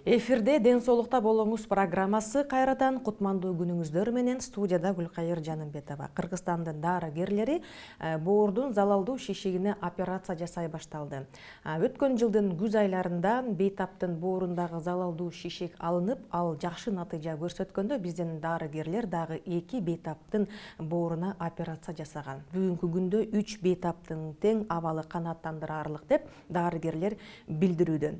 Эфирде Ден соолукта болуңуз программасы кайрадан кутмандуу күнүңүздөр менен студияда Гүлкайыр Жанымбетова. Кыргызстандын дарыгерлери боордун залалдуу шишигине операция жасай башталды. Өткөн жылдын күз айларында бейтаптын боорундагы залалдуу шишик алынып, ал жакшы натыйжа көрсөткөндө биздин дарыгерлер дагы 2 бейтаптын бооруна операция жасаган. Бүгүнкү күндө 3 бейтаптын тең абалы канааттандырарлык деп дарыгерлер билдирүүдө.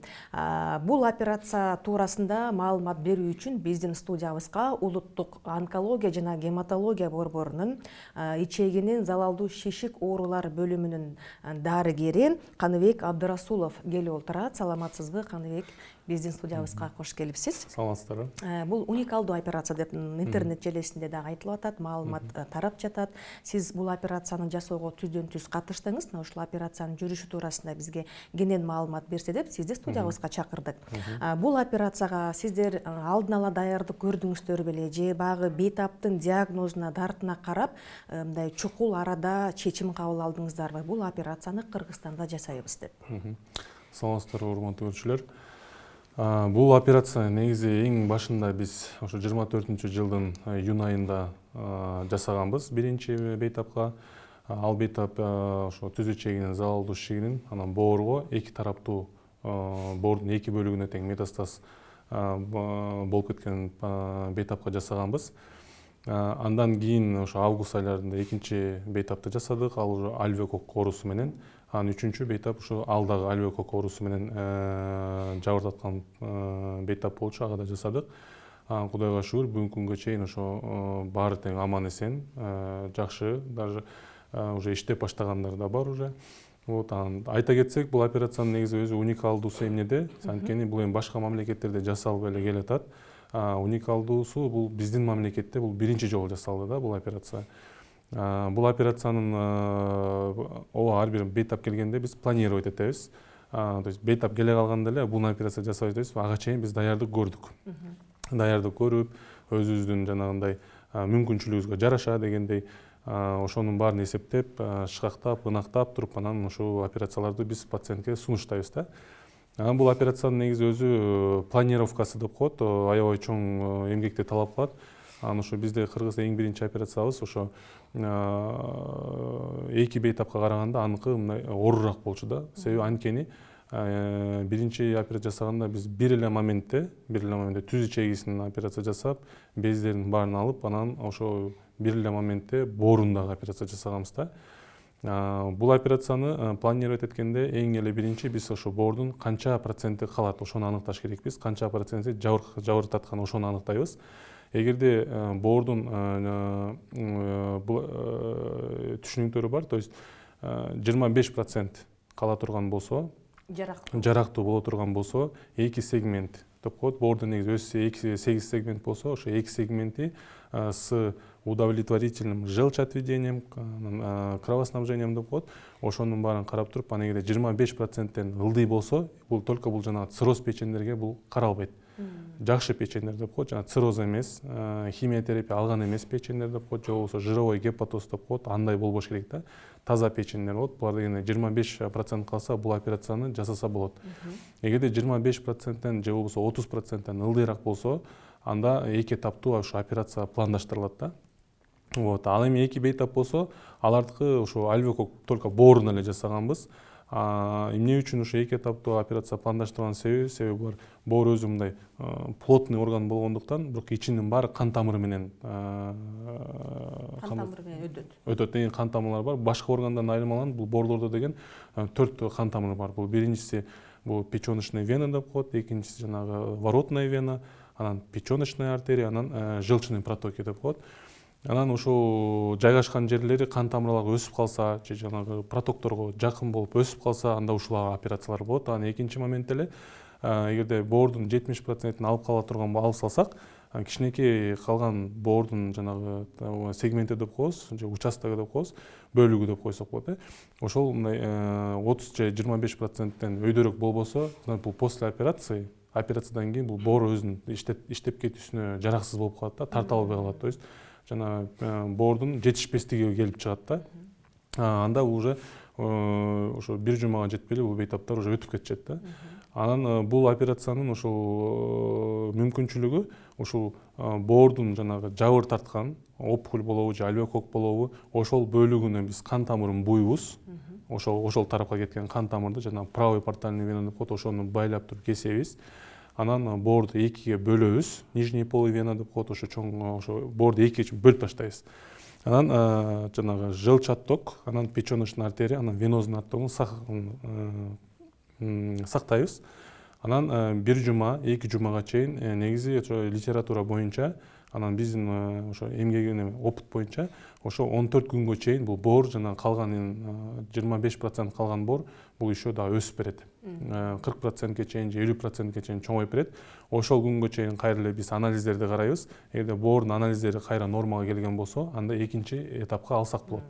Бул операция туурасында маалымат берүү үчүн биздин студиябызга улуттук онкология жана гематология борборунун ичегинин залалдуу шишик оорулар бөлүмүнүн дарыгери Каныбек Абдырасулов келип отурат. Саламатсызбы, Каныбек? Биздин студиябызга кош келипсиз. Саламатсыздарбы? Бул уникалдуу операция деп интернет желесинде дагы айтылып атат, маалымат тарап жатат. Сиз бул операцияны жасоого түздөн түз катыштыңыз. Ушул операциянын жүрүшү туурасында бизге кенен маалымат берсе деп сизди студиябызга чакырдык. Бул операцияга сиздер алдын ала даярдык көрдүңүздөр беле же багы бейтаптын диагнозуна, дартына карап, мындай чукул арада чечим кабыл алдыңыздарбы? Бул операцияны Кыргызстанда жасайбыз деп. Саламатсыздарбы, урматтуу көрүүчүлөр. Бул операция негизи эң башында биз ошо 24-жылдын июнь айында жасаганбыз биринчи бейтапка. Ал бейтап ошо түз ичегинин залалдуу шишигинин анан боорго эки тараптуу боордун эки бөлүгүнө тең метастаз болуп кеткен бейтапка жасаганбыз. Андан кийин ошо август айларында экинчи бейтапты жасадык. Ал уже альвеокок оорусу менен. Анан үчүнчү бейтап ушу ал дагы альвеокок оорусу менен жабырдаткан бейтап болчу, ага да жасадык. Кудайга шүгүр, бүгүнкү күнгө чейин ошо баары тең аман эсен, жакшы, даже уже иштеп баштагандар да бар уже. Айта кетсек, бул операциянын негизи өзү уникалдуусу эмнеде? Анткени бул эми башка мамлекеттерде жасалып эле келатат. Уникалдуусу бул биздин мамлекетте бул биринчи жолу жасалды да бул операция. Бул операциянын ар бир бейтап келгенде биз планировать этебиз. То есть бейтап келе калганда эле бул операция жасайбыз дейбиз. Ага чейин биз даярдык көрдүк. Даярдык көрүп, өзүбүздүн жанагындай мүмкүнчүлүгүбүзгө жараша дегендей ошонун баарын эсептеп, шкактап, ынактап туруп, анан ушул операцияларды биз пациентке сунуштайбыз да. Бул операциянын негизи өзү планировкасы деп коет, аябай чоң эмгекти талап кылат. Ошо бизде Кыргызда эң биринчи операциябыз ошо эки бейтапка караганда аныкы мындай оорураак болчу да. Себеби анткени биринчи операция жасаганда биз бир эле моментте түз ичегисин операция жасап, бездердин баарын алып, анан ошо бир эле моментте боорундагы операция жасаганбыз да. Бул операцияны планировать эткенде эң эле биринчи биз ошо боордун канча проценти калат, ошону аныкташ керекпиз. Канча проценти жабыртаткан ошону аныктайбыз. Эгерде боордун түшүнүктөрү бар, то есть 25% кала турган болсо, жарактуу боло турган болсо, 2 сегмент деп коет. Боордун негизи өзү 8 сегмент болсо, ошо 2 сегменти с удовлетворительным желчеотведением, кровоснабжением деп коет. Ошонун баарын карап туруп, эгерде 25%тен ылдый болсо, бул только бул жана цирроз печендерге бул каралбайт. Жакшы печендер деп коет, жана цирроз эмес, химиотерапия алган эмес печендер деп коет, же болбосо жировой гепатоз деп коет, андай болбош керек да. Таза печендер болот. Булар дегенде 25% калса, бул операцияны жасаса болот. Эгерде 25%тен же болбосо 30%тен ылдыйраак болсо, анда эки этаптуу ошо операция пландаштырылат да. Ал эми эки бейтап болсо, алардыкы ошо альвеокок только боорун эле жасаганбыз. Эмне үчүн ошо эки этаптуу операция пландаштырган себеби бар. Боор өзү мындай плотный орган болгондуктан, бирок ичинин баары кан тамыры менен өтөт. Кан тамырлар бар. Башка органдан айырмаланып, бул боорлордо деген 4 кан тамыры бар. Бул биринчиси бул печёночный вена деп коет, экинчиси жанагы воротная вена, анан печёночная артерия, анан желчный протоки деп коет. Анан ошо жайгашкан жерлери кан тамырларга өсүп калса, же жанагы протокторго жакын болуп өсүп калса, анда ушул операциялар болот. Анан экинчи моментте эле эгерде боордун 70%-ин алып кала турган алып салсак, кичинекей калган боордун жанагы сегменти деп коебуз, же участогу деп коебуз, бөлүгү деп койсок болот. Ошол мындай 30 же 25%тен өйдөрөөк болбосо, бул после операциядан кийин бул боор өзүнүн иштеп кетүүсүнө жараксыз болуп калат да, тарта албай калат. То есть жана боордун жетишпестиги келип чыгат да. Анда уже ошо бир жумага жетпей эле бул бейтаптар уже өтүп кетишет да. Анан бул операциянын ушул мүмкүнчүлүгү ушул боордун жанагы жабыр тарткан опухоль болобу же альвеокок болобу ошол бөлүгүнө биз кан тамырын буйбуз. Ошол тарапка кеткен кан тамырды жанагы правый портальный вена деп коет, ошону байлап туруп кесебиз. Анан боорду экиге бөлөбүз. Нижний полый вена деп коет, ошо чоң боорду экиге бөлүп таштайбыз. Анан жанагы желчь отток, анан печёночный артерия, анан венозный оттогун сактайбыз. Анан 1 жума, 2 жумага чейин негизи ошо литература боюнча, анан биздин ошо эмгек опыт боюнча ошо 14 күнгө чейин бул боор жана калган 25% калган боор бул еще да өсүп берет. 40%ке чейин же 50%ке чейин чоңоюп берет. Ошол күнгө чейин кайра эле биз анализдерди карайбыз. Эгерде боордун анализдери кайра нормага келген болсо, анда экинчи этапка алсак болот.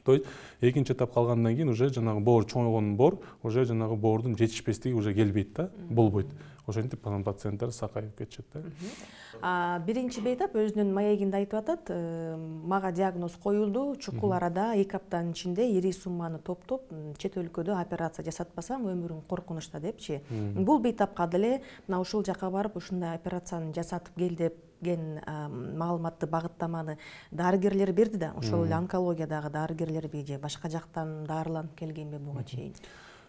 То есть экинчи этап калгандан кийин уже жанагы боор чоңойгон боор уже жанагы боордун жетишпестиги уже келбейт да, болбойт. Ошентип анан пациенттер сакайып кетишет да. Биринчи бейтап өзүнүн маегинде айтып атат, мага диагноз коюлду, чукул арада 2 аптанын ичинде ири сумманы топтоп чет өлкөдө операция жасатпасам өмүрүң коркунучта депчи. Бул бейтапка деле мына ушул жака барып ушундай операцияны жасатып кел деген маалыматты, багыттаманы дарыгерлер берди да, ошол эле онкологиядагы дарыгерлерби же башка жактан дарыланып келгенби буга чейин?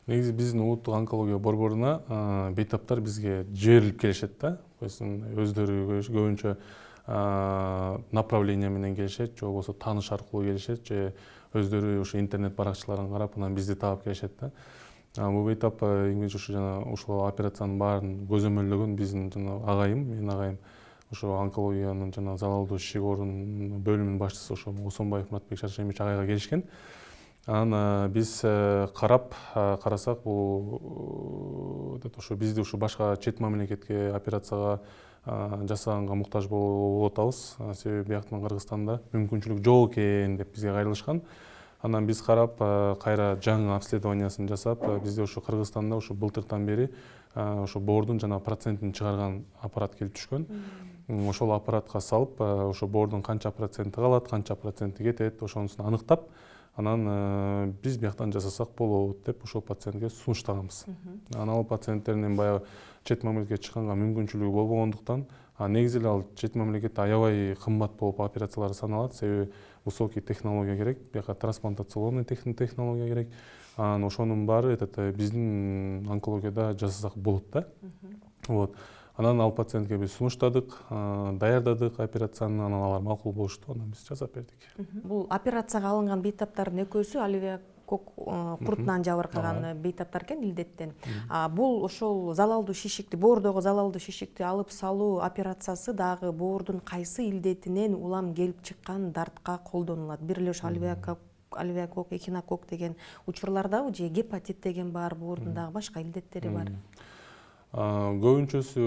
Негизи биздин улуттук онкология борборуна бейтаптар бизге жиберилип келишет да. Өздөрү көбүнчө направление менен келишет, же болбосо тааныш аркылуу келишет, же өздөрү ушу интернет баракчаларын карап, анан бизди таап келишет да. Бул бейтап ушу жана ушул операциянын баарын көзөмөлдөгөн биздин жана агайым, менин агайым ошо онкологиянын жана залалдуу ишик оорунун бөлүмүнүн башчысы ошо Осонбаев Муратбек Шаршемич агайга келишкен. Анан биз карасак бул ошо бизди ушу башка чет мамлекетке операцияга жасаганга муктаж болуп атабыз. Себеби бияктан Кыргызстанда мүмкүнчүлүк жок экен деп бизге кайрылышкан. Анан биз карап кайра жаңы обследованиясын жасап, бизде ошо Кыргызстанда ошо былтыртан бери ошо боордун жана процентин чыгарган аппарат келип түшкөн. Ошол аппаратка салып, ошо боордун канча проценти калат, канча проценти кетет, ошонусун аныктап, анан биз бияктан жасасак болот деп ошол пациентке сунуштаганбыз. Анан ал пациенттердин баягы чет мамлекетке чыкканга мүмкүнчүлүгү болбогондуктан, негизи эле ал чет мамлекетте аябай кымбат болуп операциялар саналат, себеби высокий технология керек, бияка трансплантационный технология керек. Анан ошонун баары биздин онкологияда жасасак болот да. Вот. Анан ал пациентке биз сунуштадык, даярдадык операцияны, анан алар макул болушту, анан биз жасап бердик. Бул операцияга алынган бейтаптардын экөөсү альвеокок куртунан жабыркаган бейтаптар экен, илдеттен. Бул ошол залалдуу шишикти, боордогу залалдуу шишикти алып салуу операциясы дагы боордун кайсы илдетинен улам келип чыккан дартка колдонулат? Бир эле ошо альвеокок, эхинокок деген учурлардабы же гепатит деген бар, боордун дагы башка илдеттери бар? Көбүнчөсү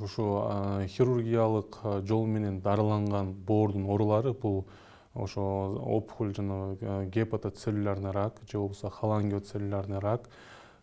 ушу хирургиялык жол менен дарыланган боордун оорулары бул ошо опухоль жана гепатоцеллюлярный рак, же болбосо холангиоцеллюлярный рак,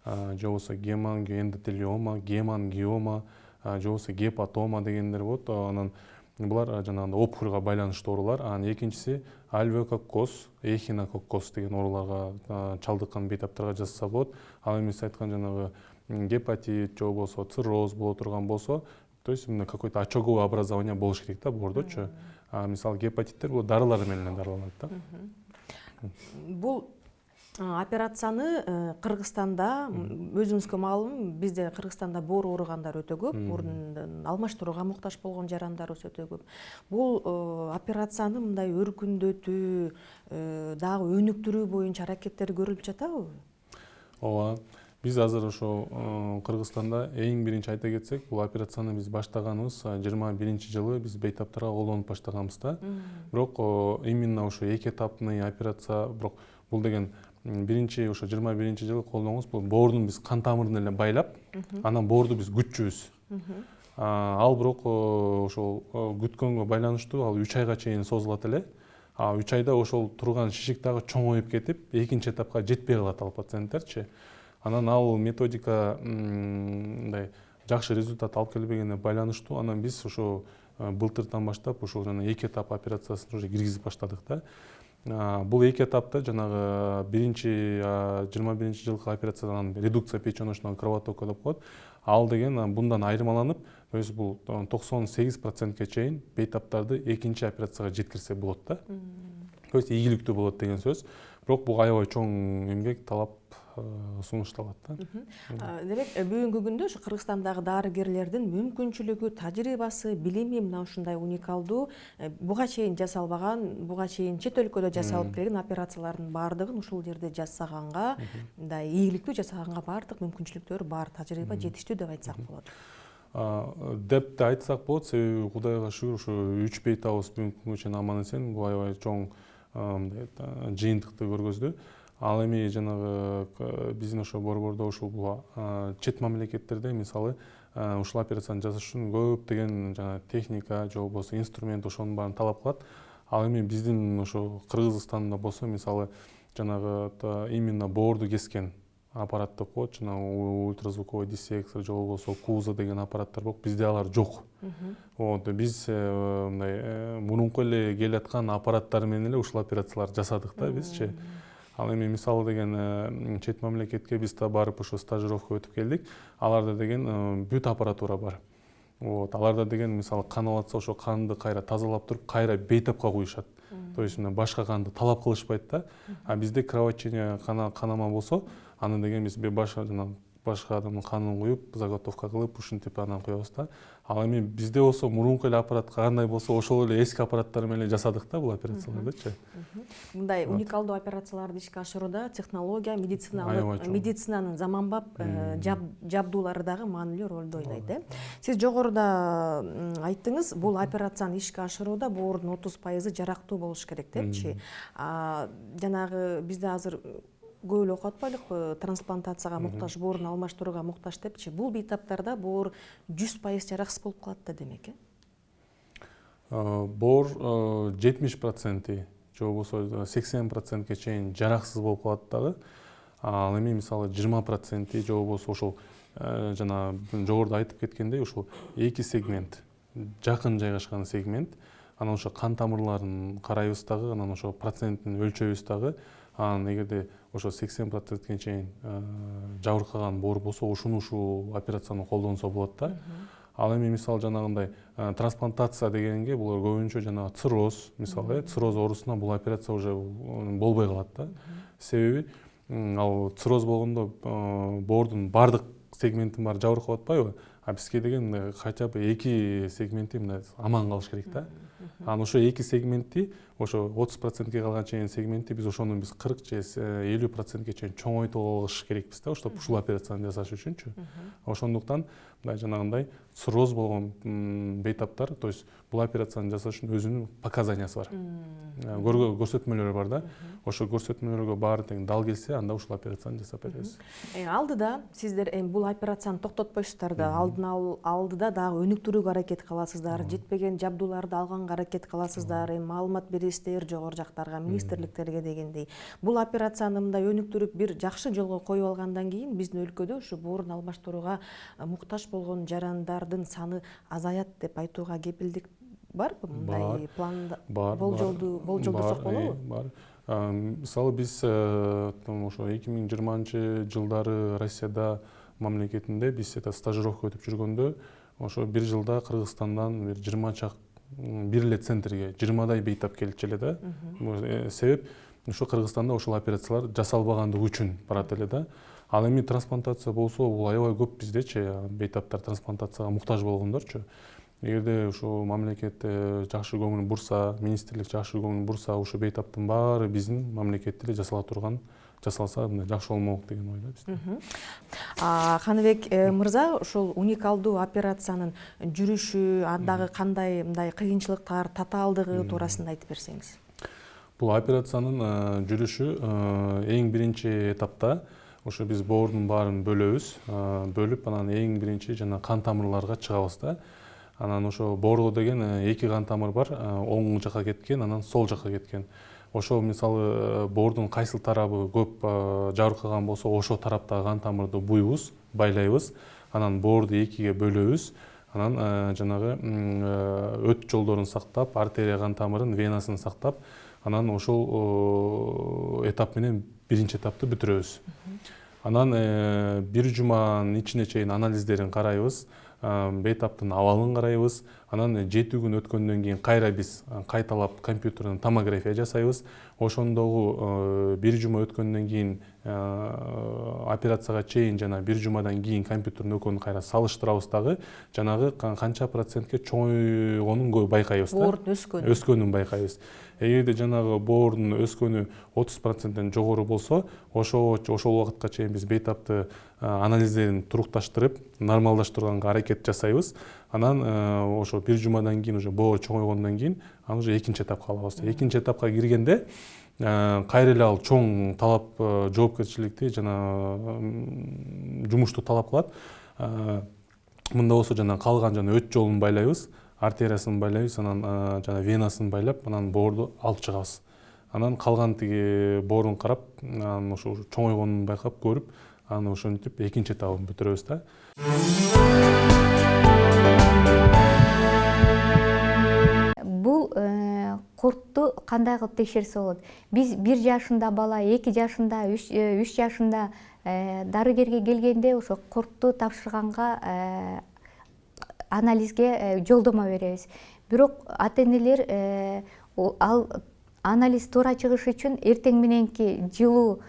же болбосо гемангиоэндотелиома, гемангиома, же болбосо гепатома дегендер болот. Анан булар жанагындай опухольга байланыштуу оорулар. Анан экинчиси альвеококкоз, эхинококкоз деген ооруларга чалдыккан бейтаптарга жасаса болот. Ал эми сиз айткан жанагы гепатит, же болбосо цирроз боло турган болсо, то есть какое-то очаговое образование болуш керек да боордочу. Мисалы гепатиттер бул дарылар менен дарыланат да. Бул операцияны Кыргызстанда өзүңүзгө маалым, бизде Кыргызстанда боор ооругандар өтө көп, ордун алмаштырууга муктаж болгон жарандарыбыз өтө көп. Бул операцияны мындай өркүндөтүү, дагы өнүктүрүү боюнча аракеттер көрүлүп жатабы? Ооба. Биз азыр ошо Кыргызстанда эң биринчи айта кетсек, бул операцияны биз баштаганыбыз 21-жылы биз бейтаптарга колдонуп баштаганбыз да. Бирок именно ошо 2 этапный операция, бирок бул деген биринчи ошо 21-жылы колдонгубуз, бул боордун биз кан тамырын эле байлап, анан боорду биз күтчүбүз. Ал бирок ошол күткөнгө байланыштуу, ал 3 айга чейин созулат эле. 3 айда ошол турган шишик дагы чоңоюп кетип, экинчи этапка жетпей калат ал пациенттерчи. Анан ал методика мындай жакшы результат алып келбегенине байланыштуу, анан биз ошо былтыртан баштап ошол жана 2 этап операциясын уже киргизип баштадык да. Бул эки этапта жанагы биринчи 21 жылкы операциядан редукция печеночного кровотока деп коет. Ал деген bundan айырмаланып, то есть бул 98%ке чейин бейтаптарды экинчи операцияга жеткирсе болот да. То есть ийгиликтүү болот деген сөз. Бирок бул аябай чоң эмгек талап сунушталат да. Демек, бүгүнкү күндө ушу Кыргызстандагы дарыгерлердин мүмкүнчүлүгү, тажрыйбасы, билими мына ушундай уникалдуу, буга чейин жасалбаган, буга чейин чет өлкөдө жасалып келген операциялардын баардыгын ушул жерде жасаганга, мындай ийгиликтүү жасаганга баардык мүмкүнчүлүктөр бар, тажрыйба жетиштүү деп айтсак болот. Деп да айтсак болот, себеби Кудайга шүгүр ушу 3 бейтабыбыз бүгүнкү күнгө чейин аман эсен, бул аябай чоң жыйынтыкты көргөздү. Ал эми жанагы биздин ошо борбордо ушул чет мамлекеттерде мисалы ушул операцияны жасаш үчүн көптөгөн жана техника же болбосо инструмент ошонун баарын талап кылат. Ал эми биздин ошо Кыргызстанда болсо мисалы жанагы именно боорду кескен аппарат деп коет, жана ультразвуковой диссекция же болбосо куза деген аппараттар болуп, бизде алар жок. Биз мындай мурунку эле келаткан аппараттар менен эле ушул операцияларды жасадык да бизчи. Ал эми мисалы деген чет мамлекетке биз да барып ошо стажировка өтүп келдик. Аларда деген бүт аппаратура бар. Аларда деген мисалы кан алатса ошо канды кайра тазалап туруп, кайра бейтапка куюшат. То есть башка канды талап кылышпайт да. А бизде кровотечение канама болсо, аны деген биз башка адамдын канын куюп, заготовка кылып, ушинтип анан куябыз да. Ал эми бизде болсо мурунку эле аппарат кандай болсо, ошол эле эски аппараттар менен жасадык да бул операциялардычы. Мындай уникалдуу операцияларды ишке ашырууда технология, медицинанын заманбап жабдуулары дагы маанилүү ролду ойнойт. Сиз жогоруда айттыңыз, бул операцияны ишке ашырууда боордун 30% жарактуу болуш керек депчи. Жанагы бизде азыр көп эле окуп атпайлыкпы, трансплантацияга муктаж, боорун алмаштырууга муктаж депчи. Бул бейтаптарда боор 100% жараксыз болуп калат да демек, Боор 70% же болбосо 80%ке чейин жараксыз болуп калат дагы. Ал эми мисалы 20% же болбосо ошол жана жогоруда айтып кеткендей, ошол эки сегмент, жакын жайгашкан сегмент, анан ошо кан тамырларын карайбыз дагы, анан ошо процентин өлчөйбүз дагы. Анан эгерде ошо 80%ке чейин жабыркаган боор болсо, ушул операцияны колдонсо болот да. Ал эми мисалы жанагындай трансплантация дегенге булар көбүнчө жанагы цирроз, мисалы цирроз оорусуна бул операция уже болбой калат да. Себеби ал цирроз болгондо боордун бардык сегментин баары жабыркап атпайбы? А бизге деген хотя бы эки сегменти аман калыш керек да. Анан ошо эки сегментти, ошо 30%ке калган чейин сегментти биз ошону 40 же 50%ке чейин чоңойтуп алыш керекпиз да, ошто ушул операцияны жасаш үчүнчү. Ошондуктан мындай жанагындай цирроз болгон бейтаптар, то есть бул операцияны жасаш үчүн өзүнүн показаниясы бар. Көрсөтмөлөрү бар да. Ошо көрсөтмөлөргө баары тең дал келсе, анда ушул операцияны жасап беребиз. Алдыда сиздер бул операцияны токтотпойсуздар да, алдыда дагы өнүктүрүүгө аракет кыласыздар, жетпеген жабдууларды алганга аракет кыласыздар, маалымат бересиздер жогору жактарга, министрликтерге дегендей. Бул операцияны мындай өнүктүрүп бир жакшы жолго коюп алгандан кийин биздин өлкөдө ушу боорун алмаштырууга муктаж болгон жарандардын саны азаят деп айтууга кепилдик барбы? Мындай планда болжолдосок болобу? Бар. Мисалы биз ошо 2020 жылдары Россияда мамлекетинде биз стажировка өтүп жүргөндө, ошо бир жылда Кыргызстандан бир 20 чак бир эле центрге 20дай бейтап келчү эле да. Себеп ошо Кыргызстанда ошол операциялар жасалбагандыгы үчүн барат эле да. Ал эми трансплантация болсо, бул аябай көп биздечи бейтаптар трансплантацияга муктаж болгондорчу. Эгерде ушу мамлекет жакшы көңүл бурса, министрлик жакшы көңүл бурса, ушу бейтаптын баары биздин мамлекетте эле жасала турган, жасалса жакшы болмок деген ойдо биз. Каныбек мырза, ушул уникалдуу операциянын жүрүшү, андагы кандай мындай кыйынчылыктар, татаалдыгы туурасында айтып берсеңиз. Бул операциянын жүрүшү эң биринчи этапта ошо биз боордун баарын бөлөбүз, бөлүп анан эң биринчи жана кан тамырларга чыгабыз да. Анан ошо боорго деген эки кан тамыр бар, оң жака кеткен, анан сол жака кеткен. Ошо мисалы боордун кайсыл тарабы көп жабыркаган болсо, ошол тараптагы кан тамырды буйбуз, байлайбыз, анан боорду экиге бөлөбүз. Анан жанагы өт жолдорун сактап, артерия кан тамырын, венасын сактап, анан ошол этап менен биринчи этапты бүтүрөбүз. Анан бир жуманын ичине чейин анализдерин карайбыз, бейтаптын абалын карайбыз. Анан 7 күн өткөндөн кийин кайра биз кайталап компьютерден томография жасайбыз. Ошондогу бир жума өткөндөн кийин операцияга чейин жана бир жумадан кийин компьютердин экөөнү кайра салыштырабыз дагы, жанагы канча процентке чоңойгонун байкайбыз да. Боордун Өскөнүн байкайбыз. Эгерде жанагы боордун өскөнү 30%ден жогору болсо, ошол убакытка чейин биз бейтапты анализдерин турукташтырып, нормалдаштырганга аракет жасайбыз. Анан ошо бир жумадан кийин уже боор чоңойгондон кийин аны уже экинчи этапка алабыз. Экинчи этапка киргенде кайра эле ал чоң талап, жоопкерчиликти жана жумушту талап кылат. Мында болсо жана калган жана өт жолун байлайбыз, артериясын байлайбыз, анан жана венасын байлап, анан боорду алып чыгабыз. Анан калган тиги боорун карап, анан ошо чоңойгонун байкап көрүп, анан ошентип экинчи этабын бүтүрөбүз да. Бул куртту кандай кылып текшерсе болот? Биз 1 жашында бала, 2 жашында, 3 жашында дарыгерге келгенде ошо куртту тапшырганга анализге жолдомо беребиз. Бирок ата-энелер ал анализ туура чыгыш үчүн эртең мененки жылуу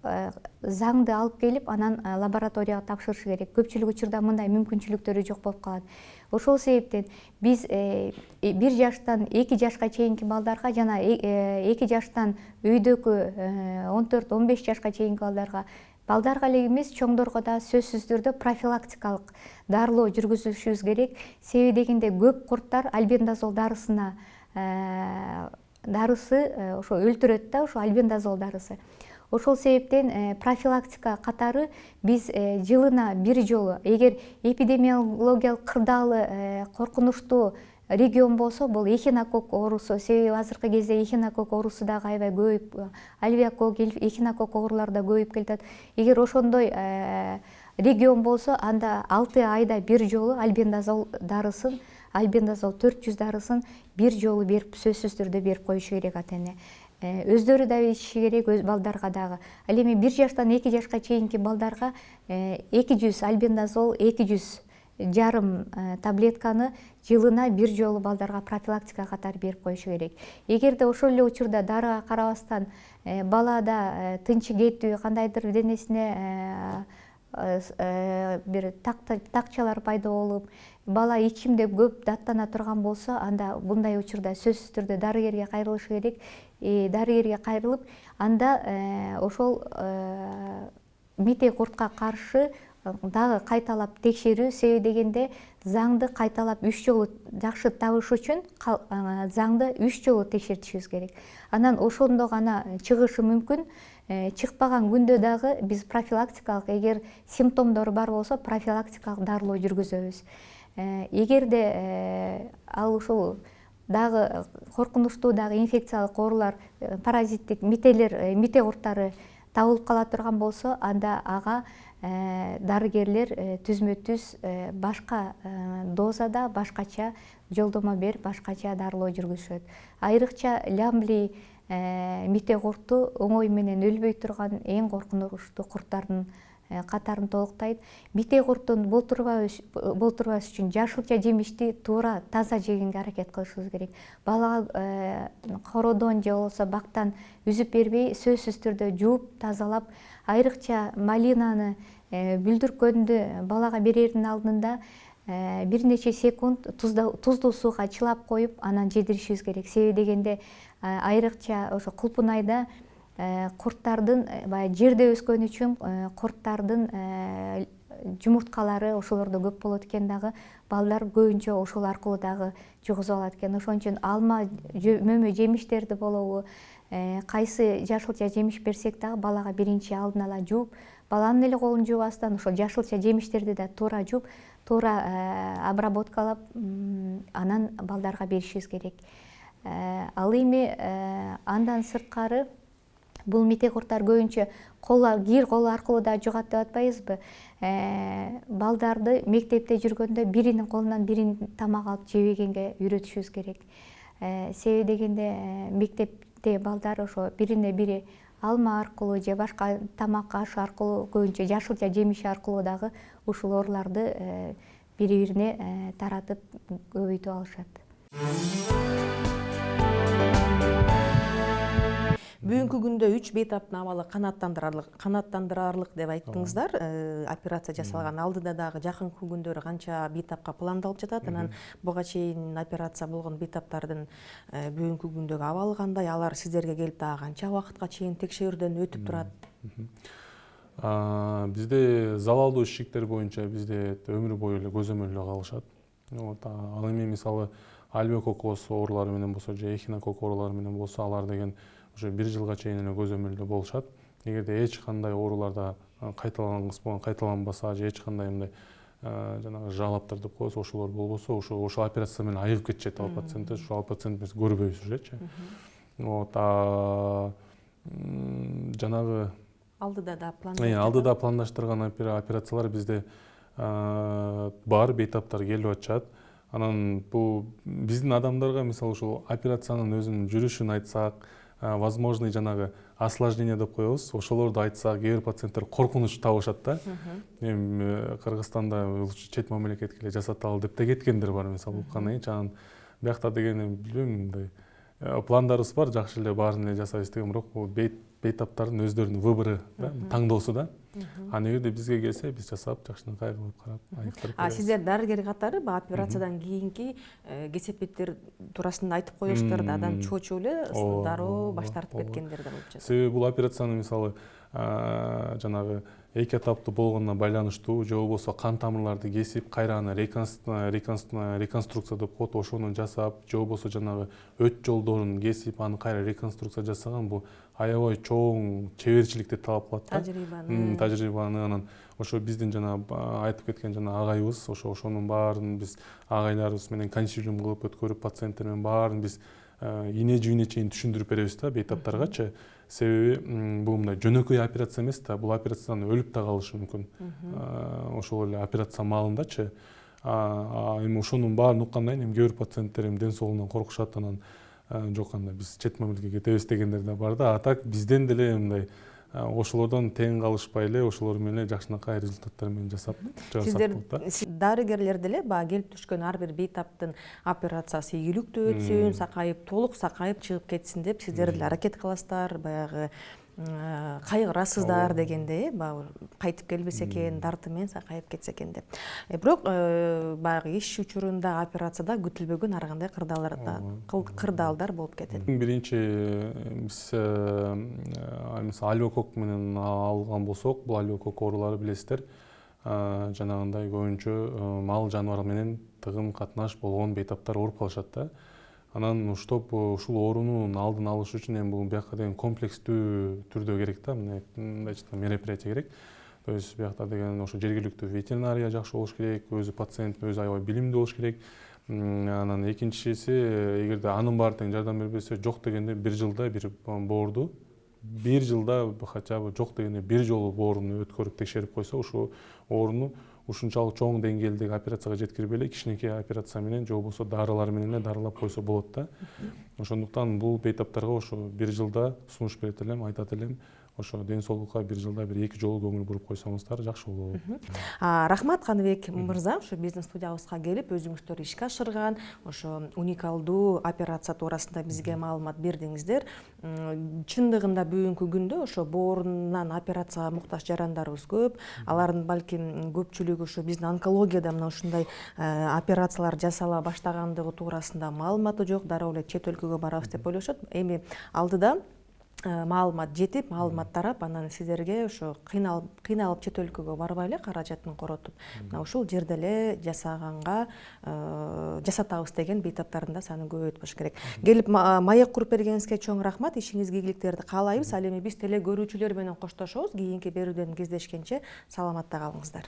заңды алып келип, анан лабораторияга тапшырышы керек. Көпчүлүк учурда мындай мүмкүнчүлүктөрү жок болуп калат. Ошол себептен биз 1 жаштан 2 жашка чейинки балдарга жана 2 жаштан өйдөгү 14-15 жашка чейинки балдарга эле эмес, чоңдорго да сөзсүз түрдө профилактикалык дарылоо жүргүзүшүбүз керек. Себеби дегенде көп курттар альбендазол дарысы ошо өлтүрөт да, ошо альбендазол дарысы. Ошол себептен профилактика катары биз жылына бир жолу, эгер эпидемиологиялык кырдаалы коркунучтуу регион болсо, бул эхинококк оорусу, себеби азыркы кезде эхинококк оорусу дагы аябай көбөйүп, алвеококк, эхинококк оорулары да көбөйүп келатат. Эгер ошондой регион болсо, анда 6 айда бир жолу альбендазол дарысын, альбендазол 400 дарысын бир жолу берип, сөзсүз түрдө берип коюшу керек ата-эне. Өздөрү да ичиши керек, өз балдарга дагы. Ал эми 1 жаштан 2 жашка чейинки балдарга 200 альбендазол, 200 жарым таблетканы жылына бир жолу балдарга профилактика катары берип коюшу керек. Эгерде ошол эле учурда дарыга карабастан балада тынчы кетүү, кандайдыр денесине бир такчалар пайда болуп, бала ичимде көп даттана турган болсо, анда мындай учурда сөзсүз түрдө дарыгерге кайрылышы керек. Дарыгерге кайрылып, анда ошол мите куртка каршы дагы кайталап текшерүү, себеби дегенде заңды кайталап 3 жолу жакшы табыш үчүн заңды 3 жолу текшертишибиз керек. Анан ошондо гана чыгышы мүмкүн. Чыкпаган күндө дагы биз профилактикалык, эгер симптомдору бар болсо, профилактикалык дарылоо жүргүзөбүз. Эгерде ал ушул дагы коркунучтуу дагы инфекциялык оорулар, паразиттик мите курттары табылып кала турган болсо, анда ага дарыгерлер түзмө-түз башка дозада, башкача жолдомо берип, башкача дарылоо жүргүзүшөт. Айрыкча лямблий мите курту оңой менен өлбөй турган эң коркунучтуу курттардын катарын толуктайт. Мите куртун болтурбаш үчүн жашылча жемишти туура таза жегенге аракет кылышыбыз керек. Балага коrodон же болбосо бактан үзүп бербей, сөзсүз түрдө жууп, тазалап, айрыкча малинаны бүлдүркөндү балага берердин алдында бир нече секунд туздуу сууга чылап коюп, анан жедиришибиз керек. Себеби дегенде айрыкча ошо кулпун айда курттардын, жерде өскөн үчүн курттардын жумурткалары ошолордо көп болот экен дагы, балдар көбүнчө ошол аркылуу дагы жугузуп алат экен. Ошон үчүн алма, мөмө жемиштерди болобу, кайсы жашылча жемиш берсек дагы балага биринчи алдын ала жууп, баланын эле колун жуубастан ошол жашылча жемиштерди да туура жууп, туура обработкалап, анан балдарга беришибиз керек. Ал эми андан сырткары бул мите курттар көбүнчө кир кол аркылуу да жугат деп атпайбызбы? Балдарды мектепте жүргөндө биринин колунан бирин тамак алып жебегенге үйрөтүшүбүз керек. Себеби дегенде мектепте балдар ошо бирине бири алма аркылуу же башка тамак аш аркылуу көбүнчө жашылча жемиш аркылуу дагы ушул ооруларды бири бирине таратып көбөйтүп алышат. Бүгүнкү күндө 3 бейтаптын абалы канааттандырарлык деп айттыңыздар. Операция жасалган алдыда дагы жакынкы күндөрү канча бейтапка пландалып жатат. Анан буга чейин операция болгон бейтаптардын бүгүнкү күндөгү абалы кандай? Алар сиздерге келип дагы канча убакытка чейин текшерүүдөн өтүп турат? Бизде залалдуу ишиктер боюнча бизде өмүр бою эле көзөмөлдө калышат. Ал эми мисалы альвеококкоз оорулары менен болсо же эхинококк оорулары менен болсо алар деген уже 1 жылга чейин эле көзөмөлдө болушат. Эгерде эч кандай ооруларда кайталанбаса же эч кандай мындай жанагы жалаптар деп коебуз, ошолор болбосо ошол операция менен айыгып кетишет ал пациенттер. Ошол пациент биз көрбөйбүз үжечи. Жанагы алдыда пландаштырган операциялар бизде бар, бейтаптар келип атышат. Анан бул биздин адамдарга мисалы ушул операциянын өзүнүн жүрүшүн айтсак, возможный жанагы осложнение деп коебуз, ошолорду айтсак, кээ бир пациенттер коркунуч табышат да. Эми Кыргызстанда чет мамлекетке эле жасаталы деп да кеткендер бар, мисалы уккандан кийин. Анан биякта деген билбейм, мындай пландарыбыз бар, жакшы эле баарын эле жасайбыз деген, бирок бул бейтаптардын өздөрүнүн выбору да, таңдоосу да. Аны эгерде бизге келсе, биз жасап, жакшынакай кылып карап, айыктырып беребиз. Сиздер дарыгер катары операциядан кийинки кесепеттер туурасында айтып коесуздар да, адам чоочуп эле дароо баш тартып кеткендер да болуп жатат. Себеби бул операцияны мисалы жанагы 2 этаптуу болгонуна байланыштуу, же болбосо кан тамырларды кесип, кайра реконструкция деп коет, ошону жасап, же болбосо жанагы өт жолдорун кесип, аны кайра реконструкция жасаган, бул аябай чоң чеберчиликти талап кылат да. Тажрыйбаны анан ошо биздин жана айтып кеткен жана агайыбыз, ошонун баарын биз агайларыбыз менен консилиум кылып өткөрүп, пациенттер менен баарын биз ийне жибине чейин түшүндүрүп беребиз да бейтаптаргачы. Себеби бул мындай жөнөкөй операция эмес да, бул операциядан өлүп да калышы мүмкүн. Ошол эле операция маалындачы. Эми ошонун баарын уккандан кийин кээ бир пациенттер ден соолугунан коркушат, анан жок анда биз чет мамлекетке кетебиз дегендер да бар да. А так бизден деле мындай ошолордон тең калышпай эле, ошолор менен жакшынакай результаттар менен жасап болот да. Дарыгерлер деле баягы келип түшкөн ар бир бейтаптын операциясы ийгиликтүү өтсүн, сакайып, толук сакайып чыгып кетсин деп сиздер деле аракет кыласыздар, баягы кайгырасыздар дегенде, кайтып келбесе экен, дарты менен сакайып кетсе экен деп. Бирок баягы иш учурунда операцияда күтүлбөгөн ар кандай кырдаалдар болуп кетет. Биринчи биз мисалы альвеококк менен алган болсок, бул альвеококк оорулары билесиздер, жанагындай көбүнчө мал жаныбар менен тыгын катнаш болгон бейтаптар ооруп калышат да. Анан уштоп ушул оорунун алдын алыш үчүн эми бул бияка деген комплекстүү түрдө керек да, мындай мероприятие керек. То есть биякта деген ошо жергиликтүү ветеринария жакшы болуш керек, өзү пациент өзү аябай билимдүү болуш керек. Анан экинчиси, эгерде анын баары тең жардам бербесе, жок дегенде 1 жылда бир боорду 1 жылда хотя бы жок дегенде 1 жолу бооруну өткөрүп текшерип койсо, ушул ооруну ушунчалык чоң деңгээлдеги операцияга жеткирбей эле кичинекей операция менен же болбосо дарылар менен эле дарылап койсо болот да. Ошондуктан бул бейтаптарга ошо 1 жылда сунуш берет элем, айтат элем, ошо ден соолукка 1 жылда бир 2 жолу көңүл буруп койсоңуздар жакшы болот. Рахмат Каныбек мырза, ошо биздин студиябызга келип өзүңүздөр ишке ашырган ошо уникалдуу операция туурасында бизге маалымат бердиңиздер. Чындыгында бүгүнкү күндө ошо боорунан операцияга муктаж жарандарыбыз көп. Алардын балким көпчүлүгү ошо биздин онкологияда мына ушундай операциялар жасала баштагандыгы туурасында маалыматы жок, дароо эле чет өлкөгө барабыз деп ойлошот. Эми алдыда маалымат жетип, маалымат тарап, анан сиздерге ошо кыйналып чет өлкөгө барбай эле каражатын коротуп, мына ушул жерде эле жасаганга жасатабыз деген бейтаптардын да саны көбөйтүш керек. Келип маек куруп бергениңизге чоң рахмат, ишиңизге ийгиликтерди каалайбыз. Ал эми биз теле көрүүчүлөр менен коштошобуз. Кийинки берүүдөн кездешкенче саламатта калыңыздар.